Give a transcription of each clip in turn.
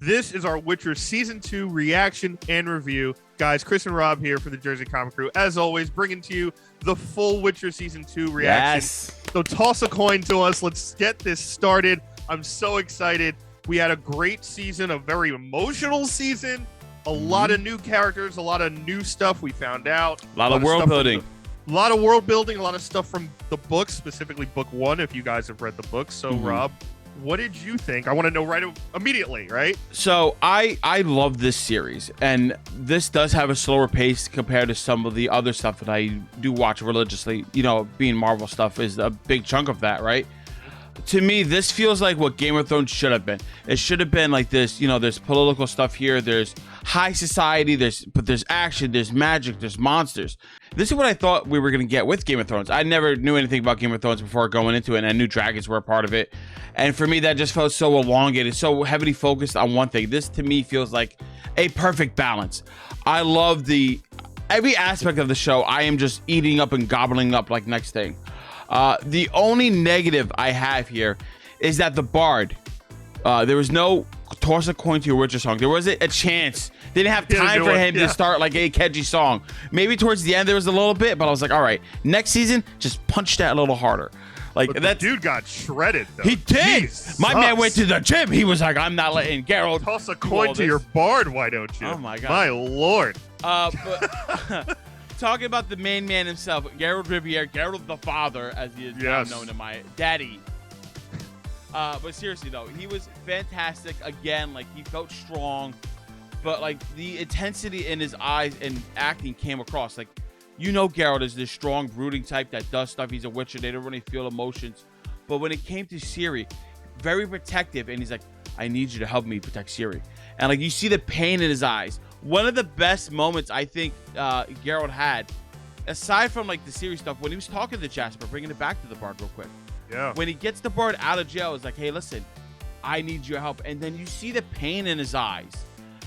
This is our Witcher Season 2 reaction and review. Guys, Chris and Rob here for the Jersey Comic Crew. As always, bringing to you the full Witcher Season 2 reaction. Yes. So toss a coin to us. Let's get this started. I'm so excited. We had a great season, a very emotional season. A lot of new characters, a lot of new stuff we found out. A lot of world building. A lot of world building, a lot of stuff from the books, specifically book 1, if you guys have read the books. So, Rob, what did you think? I want to know immediately, right? So I love this series, and this does have a slower pace compared to some of the other stuff that I do watch religiously. You know, being Marvel stuff is a big chunk of that, right? To me, this feels like what Game of Thrones should have been. It should have been like this, you know, there's political stuff here, there's high society, there's action, there's magic, there's monsters. This is what I thought we were going to get with Game of Thrones. I never knew anything about Game of Thrones before going into it, and I knew dragons were a part of it. And for me, that just felt so elongated, so heavily focused on one thing. This, to me, feels like a perfect balance. I love every aspect of the show. I am just eating up and gobbling up like next thing. The only negative I have here is that the bard, there was no toss a coin to your Witcher song. There wasn't a chance. They didn't have time for him to start like a catchy song. Maybe towards the end there was a little bit, but I was like, all right, next season, just punch that a little harder. Like that dude got shredded, though. He did. Jesus. My man went to the gym. He was like, I'm not letting Geralt toss a coin to your bard, why don't you? Oh my god. My lord. But talking about the main man himself, Geralt Riviere, Geralt the Father, as he is now known to my daddy. But seriously though, he was fantastic. Again, like he felt strong, but like the intensity in his eyes and acting came across. Like, you know, Geralt is this strong, brooding type that does stuff. He's a Witcher. They don't really feel emotions. But when it came to Ciri, very protective, and he's like, I need you to help me protect Ciri. And like you see the pain in his eyes. One of the best moments I think Geralt had, aside from like the Ciri stuff, when he was talking to Jasper, bringing it back to the bard real quick. Yeah. When he gets the bard out of jail, it's like, hey, listen, I need your help. And then you see the pain in his eyes.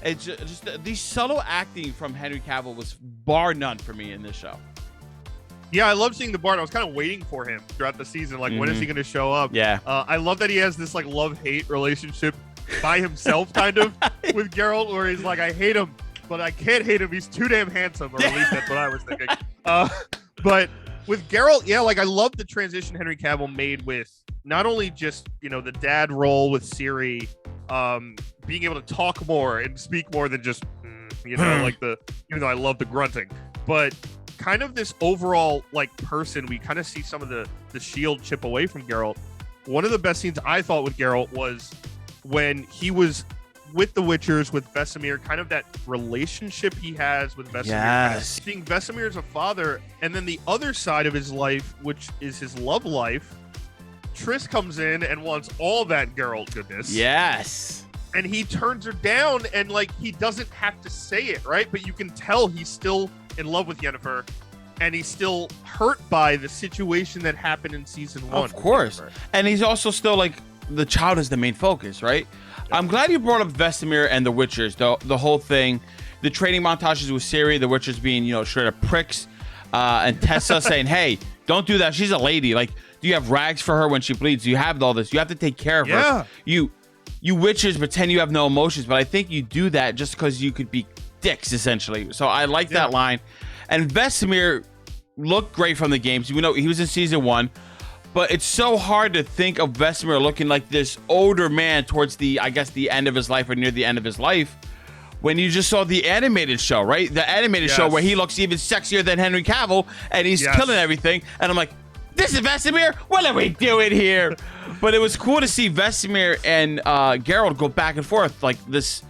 It's just the subtle acting from Henry Cavill was bar none for me in this show. Yeah, I love seeing the bard. I was kind of waiting for him throughout the season. Like, when is he going to show up? Yeah. I love that he has this like love-hate relationship by himself, kind of, with Geralt, where he's like, I hate him, but I can't hate him. He's too damn handsome, or at least that's what I was thinking. But with Geralt, yeah, like I love the transition Henry Cavill made with not only just, you know, the dad role with Ciri, being able to talk more and speak more than just, you know, like even though I love the grunting, but kind of this overall like person, we kind of see some of the shield chip away from Geralt. One of the best scenes I thought with Geralt was when he was with the Witchers, with Vesemir, kind of that relationship he has with Vesemir. Yes. Seeing Vesemir as a father, and then the other side of his life, which is his love life, Triss comes in and wants all that Geralt goodness. Yes. And he turns her down, and like he doesn't have to say it, right? But you can tell he's still in love with Yennefer, and he's still hurt by the situation that happened in season 1. Of course. And he's also still like, the child is the main focus, right? I'm glad you brought up Vesemir and the Witchers, the whole thing, the training montages with Ciri, the Witchers being, you know, straight up pricks, and Tessa saying, hey, don't do that. She's a lady. Like, do you have rags for her when she bleeds? Do you have all this? You have to take care of her. You Witchers pretend you have no emotions, but I think you do that just because you could be dicks, essentially. So I like that line. And Vesemir looked great from the games. You know, he was in season 1. But it's so hard to think of Vesemir looking like this older man towards I guess, the end of his life or near the end of his life when you just saw the animated show, right? The animated show where he looks even sexier than Henry Cavill and he's killing everything. And I'm like, this is Vesemir? What are we doing here? But it was cool to see Vesemir and Geralt go back and forth, like this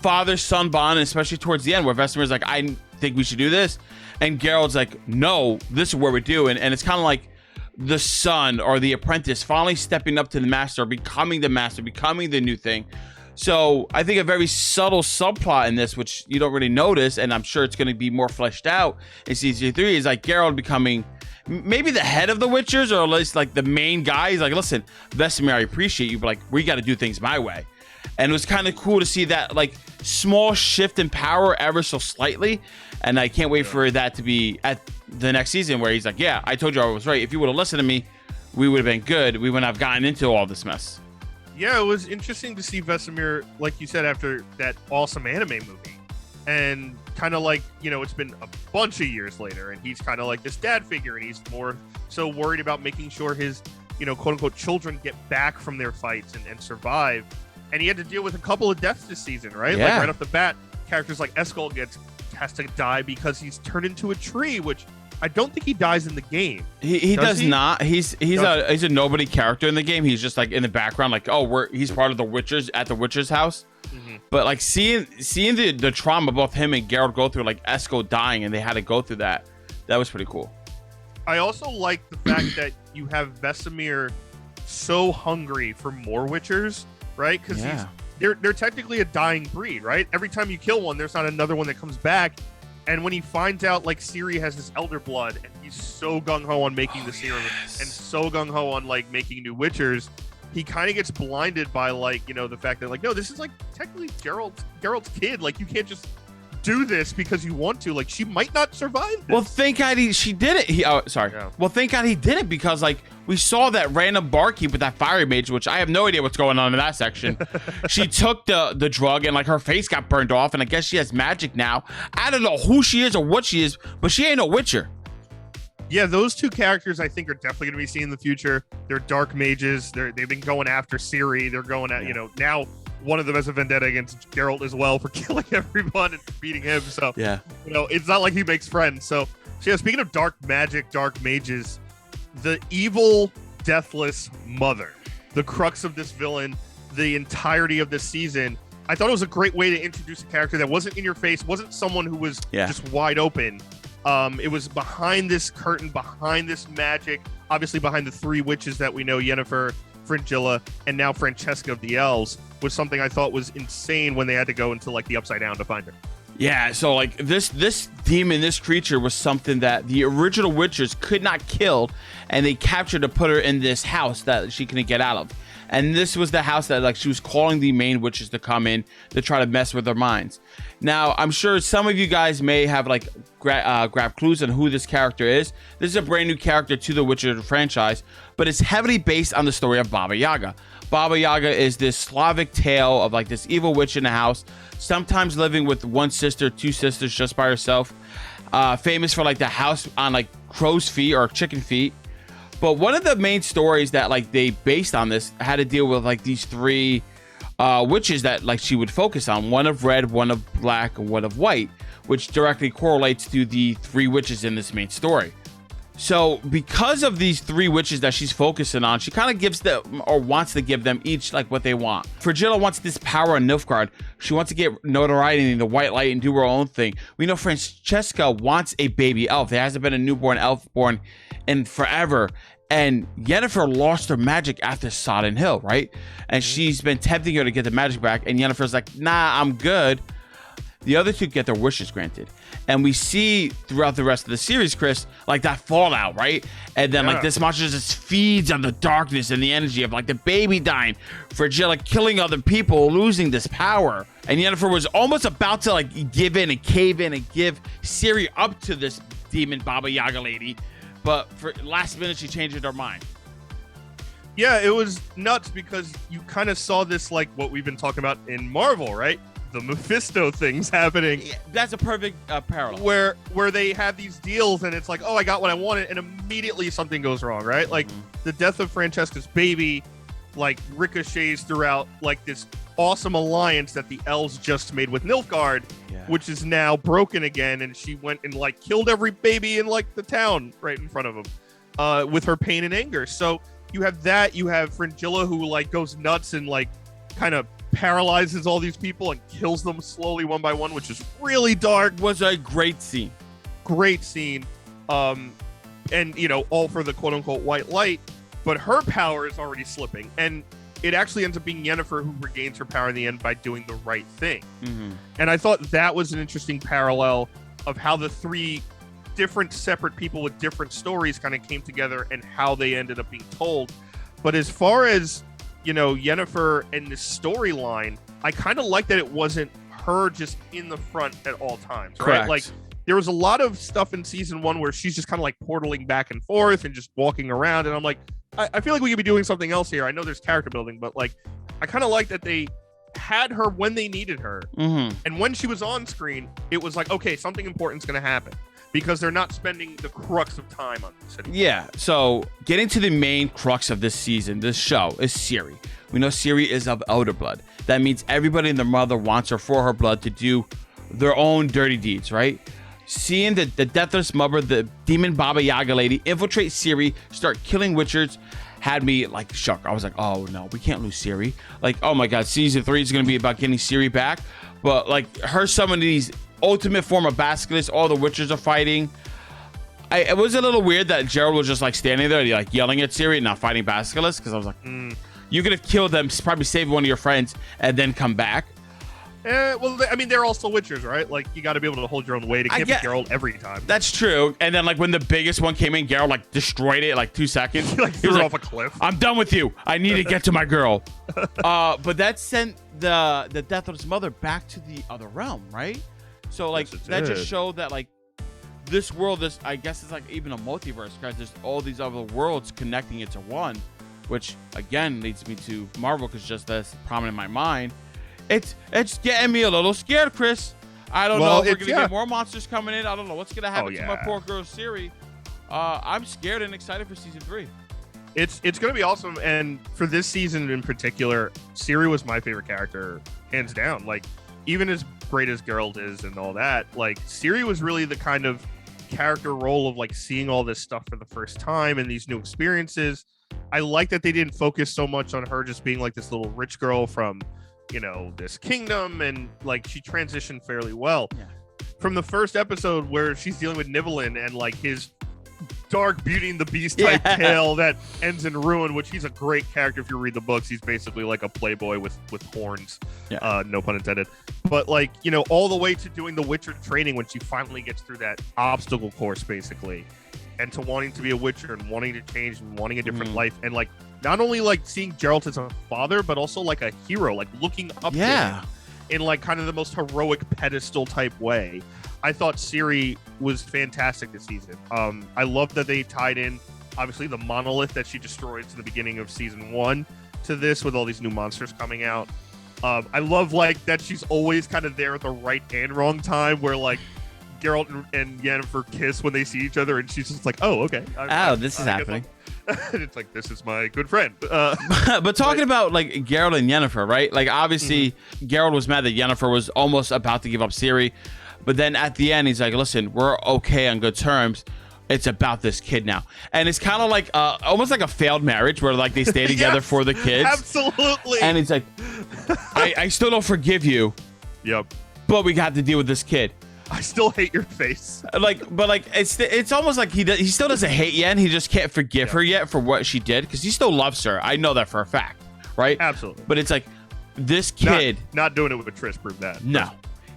father-son bond, especially towards the end where Vesemir's like, I think we should do this. And Geralt's like, no, this is what we're doing. And it's kind of like the son or the apprentice finally stepping up to the master, becoming the new thing. So I think a very subtle subplot in this, which you don't really notice, and I'm sure it's going to be more fleshed out in season 3, is like Geralt becoming maybe the head of the Witchers, or at least like the main guy. He's like, listen, Vesemir, I appreciate you, but like, we got to do things my way. And it was kind of cool to see that like small shift in power ever so slightly. And I can't wait for that to be at the next season where he's like, yeah, I told you I was right. If you would have listened to me, we would have been good. We wouldn't have gotten into all this mess. Yeah, it was interesting to see Vesemir, like you said, after that awesome anime movie. And kind of like, it's been a bunch of years later, and he's kind of like this dad figure, and he's more so worried about making sure his, quote unquote, children get back from their fights and survive. And he had to deal with a couple of deaths this season, right? Yeah. Like right off the bat, characters like Eskel has to die because he's turned into a tree, which I don't think he dies in the game. He does not. He's a nobody character in the game. He's just like in the background, like, he's part of the Witchers at the Witchers house. Mm-hmm. But like seeing the trauma both him and Geralt go through, like Esco dying, and they had to go through that was pretty cool. I also like the fact that you have Vesemir so hungry for more Witchers, right? Because they're technically a dying breed, right? Every time you kill one, there's not another one that comes back. And when he finds out, like, Ciri has this elder blood, and he's so gung-ho on making the serum, and so gung-ho on, like, making new Witchers, he kind of gets blinded by, like, the fact that, like, no, this is, like, technically Geralt's kid. Like, you can't just do this because you want to. Like, she might not survive this. Well, thank God she did it. Yeah. Well, thank God he did it, because, like, we saw that random barkeep with that fiery mage, which I have no idea what's going on in that section. She took the drug, and like her face got burned off, and I guess she has magic now. I don't know who she is or what she is, but she ain't no Witcher. Yeah, those two characters I think are definitely going to be seen in the future. They're dark mages. They've been going after Ciri. They're going at, now one of them has a vendetta against Geralt as well for killing everyone and beating him. So, it's not like he makes friends. So yeah, speaking of dark magic, dark mages, the evil, deathless mother, the crux of this villain, the entirety of this season, I thought it was a great way to introduce a character that wasn't in your face, wasn't someone who was just wide open. It was behind this curtain, behind this magic, obviously behind the three witches that we know, Yennefer, Fringilla, and now Francesca of the Elves, was something I thought was insane when they had to go into like the Upside Down to find her. Yeah, so like this demon, this creature was something that the original Witchers could not kill, and they captured to put her in this house that she couldn't get out of. And this was the house that like she was calling the main witches to come in to try to mess with their minds. Now, I'm sure some of you guys may have like grab clues on who this character is. This is a brand new character to the Witcher franchise, but it's heavily based on the story of Baba Yaga. Baba Yaga is this Slavic tale of like this evil witch in a house, sometimes living with one sister, two sisters just by herself. Famous for like the house on like crow's feet or chicken feet. But one of the main stories that like they based on this had to deal with like these three witches that like she would focus on, one of red, one of black, and one of white, which directly correlates to the three witches in this main story. So because of these three witches that she's focusing on, she kind of gives them, or wants to give them each like what they want. Fringilla wants this power on Nilfgaard. She wants to get notoriety in the white light and do her own thing. We know Francesca wants a baby elf. There hasn't been a newborn elf born in forever. And Yennefer lost her magic after Sodden Hill, right? And she's been tempting her to get the magic back. And Yennefer's like, nah, I'm good. The other two get their wishes granted. And we see throughout the rest of the series, Chris, like that fallout, right? And then like this monster just feeds on the darkness and the energy of like the baby dying, Fringilla killing other people, losing this power. And Yennefer was almost about to like give in and cave in and give Ciri up to this demon Baba Yaga lady. But for last minute, she changed her mind. Yeah, it was nuts because you kind of saw this like what we've been talking about in Marvel, right? The Mephisto things happening. Yeah, that's a perfect parallel. Where they have these deals and it's like, oh, I got what I wanted, and immediately something goes wrong, right? Like the death of Francesca's baby, like ricochets throughout like this awesome alliance that the elves just made with Nilfgaard, which is now broken again, and she went and like killed every baby in like the town right in front of them with her pain and anger. So you have that, you have Fringilla who like goes nuts and like kind of paralyzes all these people and kills them slowly one by one, which is really dark. Was a great scene. And you know, all for the quote unquote white light, but her power is already slipping, and it actually ends up being Yennefer who regains her power in the end by doing the right thing. And I thought that was an interesting parallel of how the three different separate people with different stories kind of came together and how they ended up being told. But as far as, you know, Yennefer and the storyline, I kind of like that it wasn't her just in the front at all times, right? Correct. Like there was a lot of stuff in season one where she's just kind of like portaling back and forth and just walking around, and I'm like, I feel like we could be doing something else here. I know there's character building, but like I kind of like that they had her when they needed her. Mm-hmm. And when she was on screen, it was like, okay, something important's going to happen because they're not spending the crux of time on this anymore. Yeah. So getting to the main crux of this season, this show is Ciri. We know Ciri is of elder blood. That means everybody and their mother wants her for her blood to do their own dirty deeds, right? Seeing the Deathless Mother, the demon Baba Yaga lady, infiltrate Ciri, start killing Witchers, had me like shocked. I was like, oh no, we can't lose Ciri. Like, oh my god, season 3 is gonna be about getting Ciri back. But like her summoning these ultimate form of Basilisk, all the Witchers are fighting. It was a little weird that Geralt was just like standing there, like yelling at Ciri and not fighting Basilisk, because I was like, you could have killed them, probably saved one of your friends, and then come back. Well, I mean, they're also Witchers, right? Like, you got to be able to hold your own weight. It can't be Geralt every time. That's true. And then, like, when the biggest one came in, Geralt, like, destroyed it in, like, 2 seconds. He threw it off a cliff. I'm done with you. I need to get to my girl. But that sent the Deathless Mother back to the other realm, right? So, like, that just showed that, like, this world is, I guess it's, like, even a multiverse, because there's all these other worlds connecting it to one, which, again, leads me to Marvel, because just that's prominent in my mind. It's getting me a little scared, Chris. I don't know if we're going to get more monsters coming in. I don't know what's going to happen to my poor girl, Ciri. I'm scared and excited for season 3. It's going to be awesome. And for this season in particular, Ciri was my favorite character, hands down. Like, even as great as Geralt is and all that, like, Ciri was really the kind of character role of, like, seeing all this stuff for the first time and these new experiences. I like that they didn't focus so much on her just being, like, this little rich girl from, you know, this kingdom, and like she transitioned fairly well from the first episode where she's dealing with Nibelin and like his dark Beauty and the Beast type tale that ends in ruin, which he's a great character. If you read the books, he's basically like a playboy with horns, no pun intended. But like, you know, all the way to doing the Witcher training when she finally gets through that obstacle course basically, and to wanting to be a Witcher and wanting to change and wanting a different life, and like not only like seeing Geralt as a father, but also like a hero, like looking up to him in like kind of the most heroic pedestal type way. I thought Ciri was fantastic this season. I love that they tied in obviously the monolith that she destroyed to the beginning of season 1 to this with all these new monsters coming out. I love like that she's always kind of there at the right and wrong time, where like Geralt and Yennefer kiss when they see each other, and she's just like, "Oh, okay. This is happening." And it's like, this is my good friend. But talking about like Geralt and Yennefer, right? Like obviously, Geralt was mad that Yennefer was almost about to give up Ciri, but then at the end, he's like, "Listen, we're okay on good terms. It's about this kid now," and it's kind of like almost like a failed marriage where like they stay together for the kids. Absolutely. And he's like, I still don't forgive you. Yep. But we got to deal with this kid. I still hate your face. But it's almost like he still doesn't hate Yen. He just can't forgive her yet for what she did, because he still loves her. I know that for a fact, right? Absolutely. But it's like this kid not doing it with Triss proved that. No,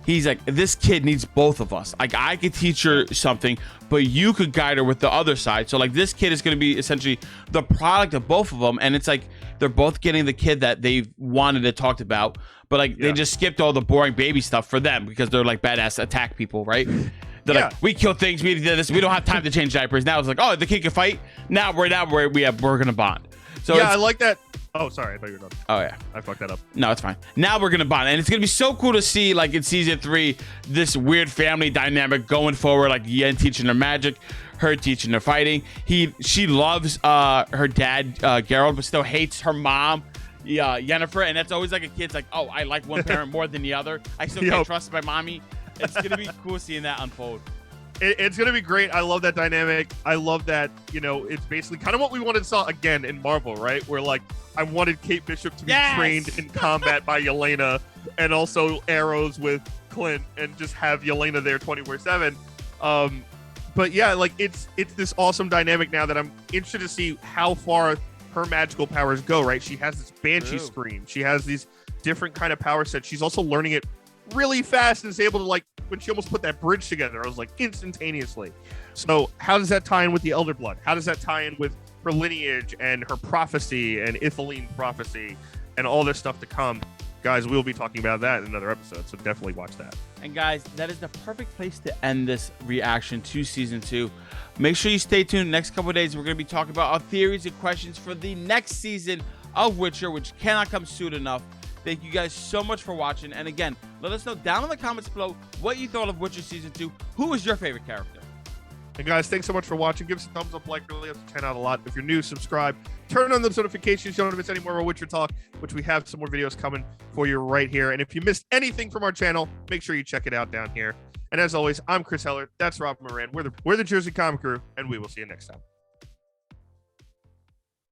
he's like, this kid needs both of us. Like I could teach her something, but you could guide her with the other side. So like this kid is going to be essentially the product of both of them, and it's like they're both getting the kid that they wanted to talk about. But like they just skipped all the boring baby stuff for them because they're like badass attack people, right? They're like, we kill things, we did this, we don't have time to change diapers. Now it's like, oh, the kid can fight. Now we're gonna bond. So I like that. Oh, sorry, I thought you were done. Oh yeah, I fucked that up. No, it's fine. Now we're gonna bond, and it's gonna be so cool to see like in season 3 this weird family dynamic going forward. Like Yen teaching her magic, her teaching her fighting. She loves her dad Geralt, but still hates her mom. Yennefer, and that's always like a kid's like, oh, I like one parent more than the other. I still can't trust my mommy. It's gonna be cool seeing that unfold. It's gonna be great. I love that dynamic. I love that, you know, it's basically kind of what we wanted to saw again in Marvel, right? Where like I wanted Kate Bishop to be trained in combat by Yelena, and also arrows with Clint, and just have Yelena there 24/7. But yeah, like it's this awesome dynamic now that I'm interested to see how far her magical powers go, right? She has this banshee scream. She has these different kind of power sets. She's also learning it really fast and is able to, like, when she almost put that bridge together, I was like, instantaneously. So how does that tie in with the Elder Blood? How does that tie in with her lineage and her prophecy and Ithaline prophecy and all this stuff to come? Guys, we'll be talking about that in another episode, so definitely watch that. And guys, that is the perfect place to end this reaction to season 2. Make sure you stay tuned. Next couple of days, we're going to be talking about our theories and questions for the next season of Witcher, which cannot come soon enough. Thank you guys so much for watching. And again, let us know down in the comments below what you thought of Witcher Season 2. Who was your favorite character? And guys, thanks so much for watching. Give us a thumbs up, like, really helps 10 out a lot. If you're new, subscribe. Turn on those notifications. You don't miss any more Witcher talk, which we have some more videos coming for you right here. And if you missed anything from our channel, make sure you check it out down here. And as always, I'm Chris Heller. That's Rob Moran. We're the Jersey Comic Crew, and we will see you next time.